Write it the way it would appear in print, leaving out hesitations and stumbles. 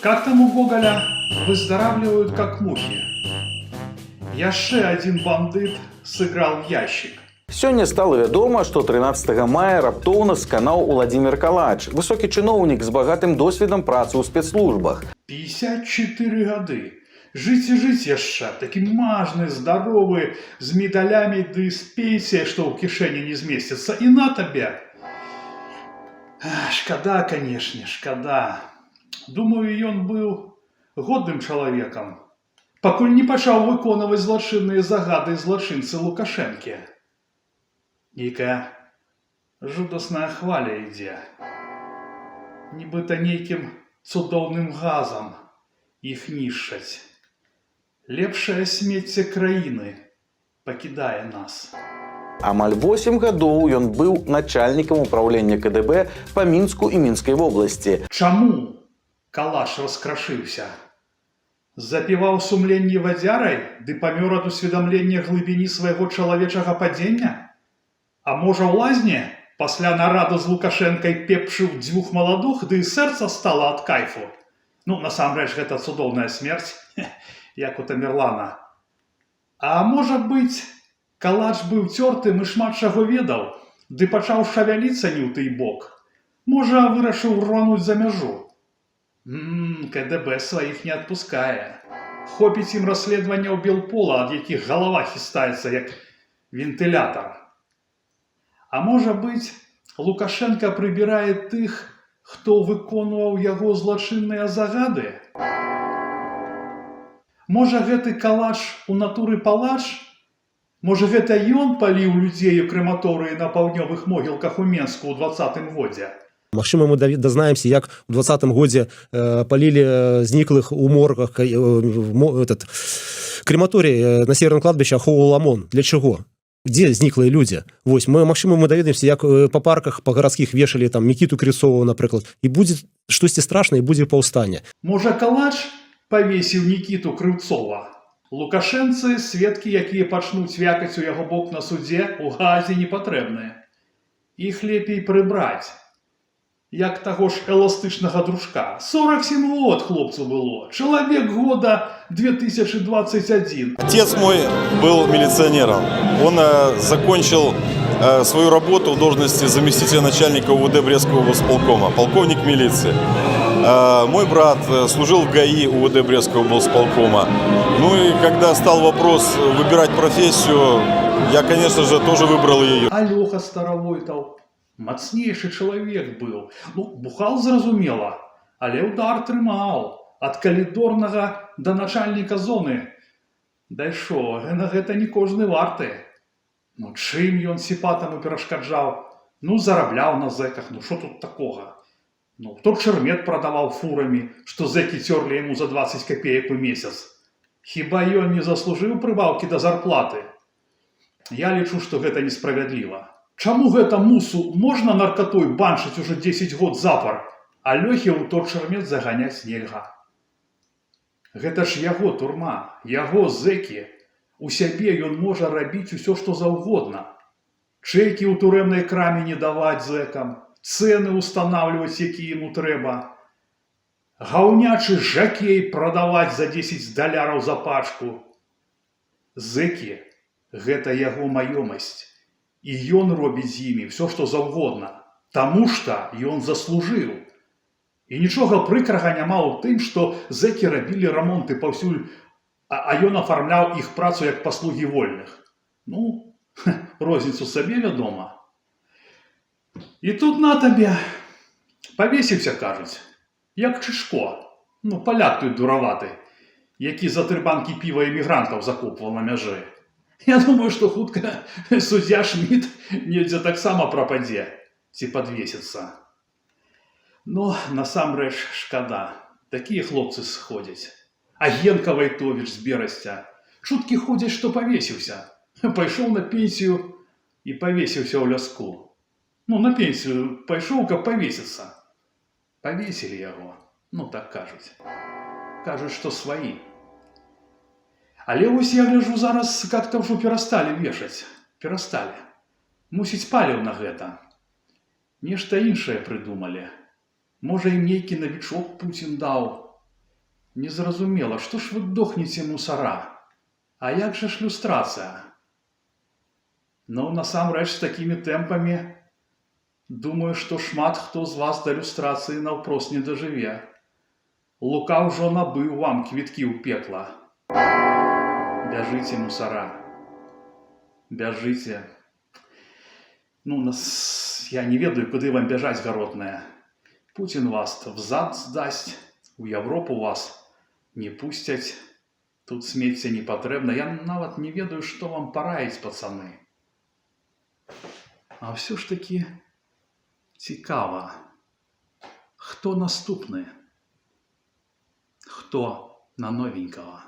Как там у Гоголя? Выздоравливают как мухи. Яшчэ один бандыт сыграл в ящик. Сёння стала вядома, што 13 мая раптоўна сканаў Уладзімір Калач, высокі чыноўнік з багатым досведам працы ў спецслужбах. 54 гады. Жыць яшчэ, такі мажны, здаровы, з медалямі ды з пенсіяй, што ў кішэні не змесціцца. І на табе. Шкада, канешне, шкада. Думаю, ён быў годным чалавекам, пакуль не пачаў выконваць злачынныя загады злачынцы Лукашэнкі. Нейкая жудасная хваля ідзе. Нібыта нейкім цудоўным газам іх нішчаць. Лепшае смецце краіны пакідае нас. Амаль 8 гадоў ён быў начальнікам управлення КДБ па Мінску і Мінскай вобласці. Чаму Калаш раскрашыўся? Запіваў сумленне вадзярай ды памёр ад усведамлення глыбіні свайго чалавечага падзення? А можа, ў лазні пасля нараду з Лукашэнкай пепшыў дзвюх маладух, ды сэрца стала ад кайфу? Ну, насамрэч, гэта цудоўная смерць, як у Тамерлана. А можа быць, Калач быў цёртым і шмат чаго ведаў, ды пачаў шавяліцца не ў той бок. Можа, вырашыў рвануць за мяжу. КДБ сваіх не адпускае. Хопіць ім расследаванняў Белпола, ад якіх галава хістаецца, як вентылятар. А можа быць, Лукашенка прыбірае тых, хто выконваў яго злачынныя загады? Можа, гэты Калач у натуры палач? Можа, гэта ён паліў людзей у крэматорыі на паўднёвых могілках у Менску ў 20-м годзе? Магчыма, мы дазнаемся, як у 20-м годзе палілі зніклых у моргах крематорий на северном кладбище Ахоу-Ламон. Для чего? Где зніклыя людзі? Вось, магчыма, мы даведаемся, як па парках, па гарадскіх вешалі там Мікіту Крысова, напрыклад, і будзе штосьці страшнае, і будзе паўстанне. Можа, Калач павесіў Нікіту Крыўцова? Лукашэнцы, сведкі, якія пачнуць вякаць у яго бок на судзе, у газе не патрэбныя. Іх лепей прыбраць. Як таго ж эластычнага дружка. 47 год хлопцу было. Чалавек года 2021. Отец мой был милиционером. Он закончил свою работу в должности заместителя начальника УВД Брестского облсполкома, полковник милиции. Мой брат служил в ГАИ УВД Брестского облсполкома. Ну и когда стал вопрос выбирать профессию, я, конечно же, тоже выбрал ее. Алёха Старовойтаў. Мацнейшы чалавек быў. Ну, бухал зразумела, але ўдар трымаў. Ад калідорнага да начальніка зоны. Дайшо, гэта не кожны варты. Ну, чым ён сіпатаму перашкаджаў? Ну, зарабляў на зэках, ну, што тут такога? Ну, то чэрмет прадаваў фурамі, што зэкі цёрлі яму за 20 копеек у месяц. Хіба ён не заслужыў прыбаўкі да зарплаты? Я лічу, што гэта несправядліва. Чаму гэта мусу можна наркатой банчыць ужо 10 год запар, а Лёхе ў тот чэрмет заганяць нельга? Гэта ж яго турма, яго зэкі. У сябе ён можа рабіць усё, што заўгодна. Чэкі ў турэмнай краме не даваць зэкам, цэны ўстанаўліваць, якія яму трэба. Гаўнячы жакей прадаваць за 10 даляраў за пачку. Зэкі – гэта яго маёмасць. І ён робіць з імі ўсё, што заўгодна, таму што ён заслужыў. І нічога прыкрага няма ў тым, што зэкі рабілі рамонты паўсюль, а ён афармляў іх працу як паслугі вольных. Ну, розніцу сабе вядома. І тут на табе. Павесіўся, кажуць, як Чышко. Ну, паляк той дураваты, які за 3 банкі піва эмігрантаў закопваў на мяжы. Я думаю, што хутка суддзя Шміт недзе таксама прападзе ці падвесіцца. Ну, насамрэч, шкада. Такія хлопцы сходзяць. А Генка Вайтовіч з Берасця. Чуткі ходзяць, што павесіўся. Пайшоў на пенсію і павесіўся ў ляску. Ну, на пенсію пайшоў, каб павесіцца. Павесілі яго. Ну, так кажуць. Кажуць, што сваі. Але вось я гляжу, зараз как-то ўжо перасталі вешаць. Перасталі. Мусіць, паліў на гэта. Нешта іншае прыдумалі. Можа, ім нейкі навічок Пуцін даў. Незразумела, што ж вы дохнеце, мусара? А як жа ж люстрацыя? Ну, насамрэч, з такімі тэмпамі, думаю, што шмат хто з вас да люстрацыі наўпрост не дажыве. Лука ўжо набыў вам квіткі ў пекла. Бяжыце, мусара. Бяжыце. Ну, я не ведаю, куды вам бяжаць, гаротныя. Пуцін вас взад здасць, у Европу вас не пусцяць. Тут смецця не патрэбна. Я нават не ведаю, што вам параіць, пацаны. А ўсё ж такі цікава. Хто наступны? Хто на новенькага?